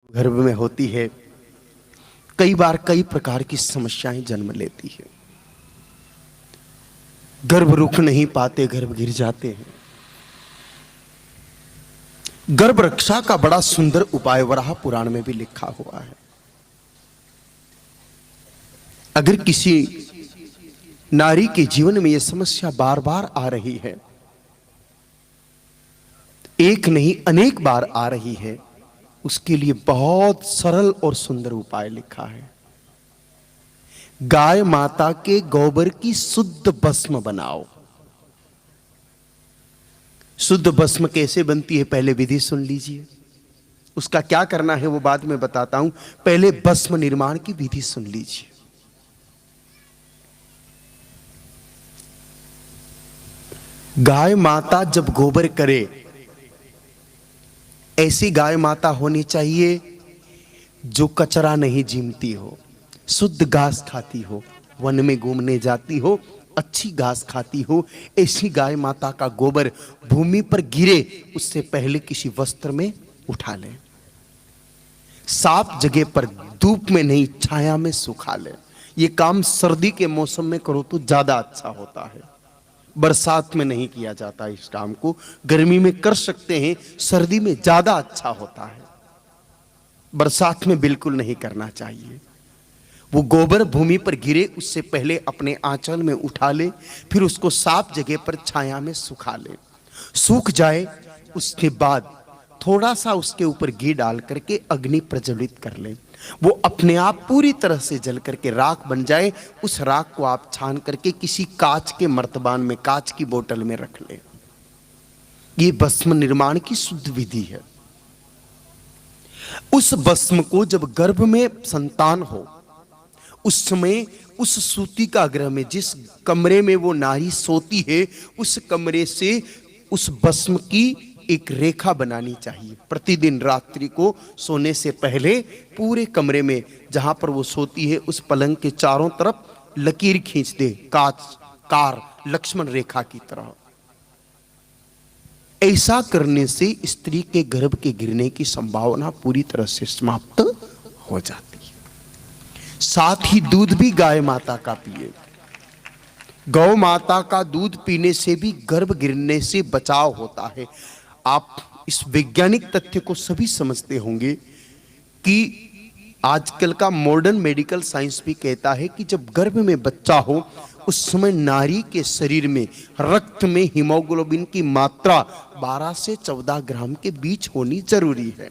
गर्भ में होती है, कई बार कई प्रकार की समस्याएं जन्म लेती है। गर्भ रुक नहीं पाते, गर्भ गिर जाते हैं। गर्भ रक्षा का बड़ा सुंदर उपाय वराह पुराण में भी लिखा हुआ है। अगर किसी नारी के जीवन में यह समस्या बार बार आ रही है, एक नहीं अनेक बार आ रही है, उसके लिए बहुत सरल और सुंदर उपाय लिखा है। गाय माता के गोबर की शुद्ध भस्म बनाओ। शुद्ध भस्म कैसे बनती है, पहले विधि सुन लीजिए। उसका क्या करना है वो बाद में बताता हूं, पहले भस्म निर्माण की विधि सुन लीजिए। गाय माता जब गोबर करे, ऐसी गाय माता होनी चाहिए जो कचरा नहीं जीमती हो, शुद्ध घास खाती हो, वन में घूमने जाती हो, अच्छी घास खाती हो। ऐसी गाय माता का गोबर भूमि पर गिरे उससे पहले किसी वस्त्र में उठा ले, साफ जगह पर, धूप में नहीं, छाया में सुखा ले। ये काम सर्दी के मौसम में करो तो ज्यादा अच्छा होता है, बरसात में नहीं किया जाता। इस काम को गर्मी में कर सकते हैं, सर्दी में ज्यादा अच्छा होता है, बरसात में बिल्कुल नहीं करना चाहिए। वो गोबर भूमि पर गिरे उससे पहले अपने आंचल में उठा ले, फिर उसको साफ जगह पर छाया में सुखा ले। सूख जाए उसके बाद थोड़ा सा उसके ऊपर घी डाल करके अग्नि प्रज्वलित कर ले। वो अपने आप पूरी तरह से जल करके राख बन जाए। उस राख को आप छान करके किसी कांच के मर्तबान में, कांच की बोतल में रख ले। ये भस्म निर्माण की शुद्ध विधि है। उस भस्म को जब गर्भ में संतान हो, उस समय उस सूती का गृह में, जिस कमरे में वो नारी सोती है, उस कमरे से उस भस्म की एक रेखा बनानी चाहिए। प्रतिदिन रात्रि को सोने से पहले पूरे कमरे में जहां पर वो सोती है, उस पलंग के चारों तरफ लकीर खींच दे, कार लक्ष्मण रेखा की तरह। ऐसा करने से स्त्री के गर्भ के गिरने की संभावना पूरी तरह से समाप्त हो जाती है। साथ ही दूध भी गाय माता का पिए। गौ माता का दूध पीने से भी गर्भ गिरने से बचाव होता है। आप इस वैज्ञानिक तथ्य को सभी समझते होंगे कि आजकल का मॉडर्न मेडिकल साइंस भी कहता है कि जब गर्भ में बच्चा हो, उस समय नारी के शरीर में, रक्त में हीमोग्लोबिन की मात्रा 12 से 14 ग्राम के बीच होनी जरूरी है।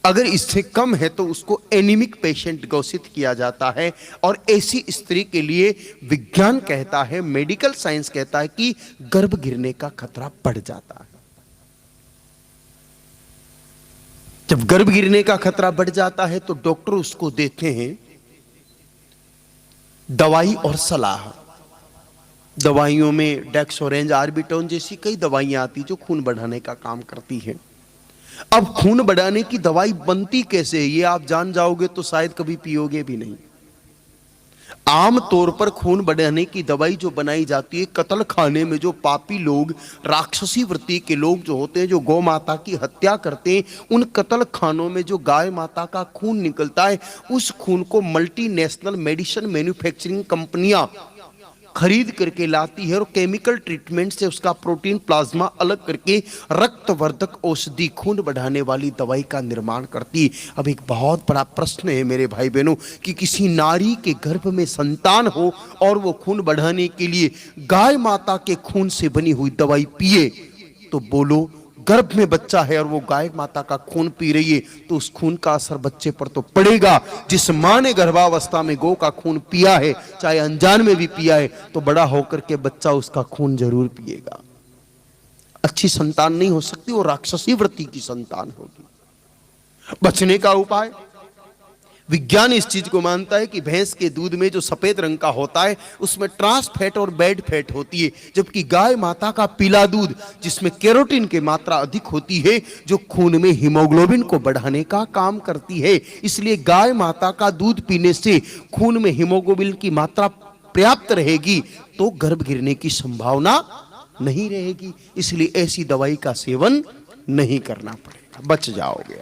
अगर इससे कम है तो उसको एनीमिक पेशेंट घोषित किया जाता है। और ऐसी स्त्री के लिए विज्ञान कहता है, मेडिकल साइंस कहता है कि गर्भ गिरने का खतरा बढ़ जाता है। जब गर्भ गिरने का खतरा बढ़ जाता है तो डॉक्टर उसको देते हैं दवाई और सलाह। दवाइयों में डेक्सोरेंज, आर्बिटोन जैसी कई दवाइयां आती जो खून बढ़ाने का काम करती हैं। अब खून बढ़ाने की दवाई बनती कैसे है ये आप जान जाओगे तो शायद कभी पियोगे भी नहीं। आम तौर पर खून बढ़ाने की दवाई जो बनाई जाती है, कत्ल खाने में जो पापी लोग, राक्षसी वृत्ति के लोग जो होते हैं, जो गौ माता की हत्या करते हैं, उन कत्ल खानों में जो गाय माता का खून निकलता है, उस खून को मल्टीनेशनल मेडिसिन मैन्युफैक्चरिंग कंपनियां खरीद करके लाती है और केमिकल ट्रीटमेंट से उसका प्रोटीन प्लाज्मा अलग करके रक्तवर्धक औषधि, खून बढ़ाने वाली दवाई का निर्माण करती है। अब एक बहुत बड़ा प्रश्न है मेरे भाई बहनों कि किसी नारी के गर्भ में संतान हो और वो खून बढ़ाने के लिए गाय माता के खून से बनी हुई दवाई पिए, तो बोलो, गर्भ में बच्चा है और वो गाय माता का खून पी रही है तो उस खून का असर बच्चे पर तो पड़ेगा। जिस मां ने गर्भावस्था में गौ का खून पिया है, चाहे अनजान में भी पिया है, तो बड़ा होकर के बच्चा उसका खून जरूर पिएगा। अच्छी संतान नहीं हो सकती, वो राक्षसी वृत्ति की संतान होगी। बचने का उपाय, विज्ञान इस चीज को मानता है कि भैंस के दूध में जो सफेद रंग का होता है उसमें ट्रांस फैट और बैड फैट होती है, जबकि गाय माता का पीला दूध जिसमें कैरोटीन की मात्रा अधिक होती है, जो खून में हीमोग्लोबिन को बढ़ाने का काम करती है। इसलिए गाय माता का दूध पीने से खून में हीमोग्लोबिन की मात्रा पर्याप्त रहेगी तो गर्भ गिरने की संभावना नहीं रहेगी। इसलिए ऐसी दवाई का सेवन नहीं करना पड़ेगा, बच जाओगे।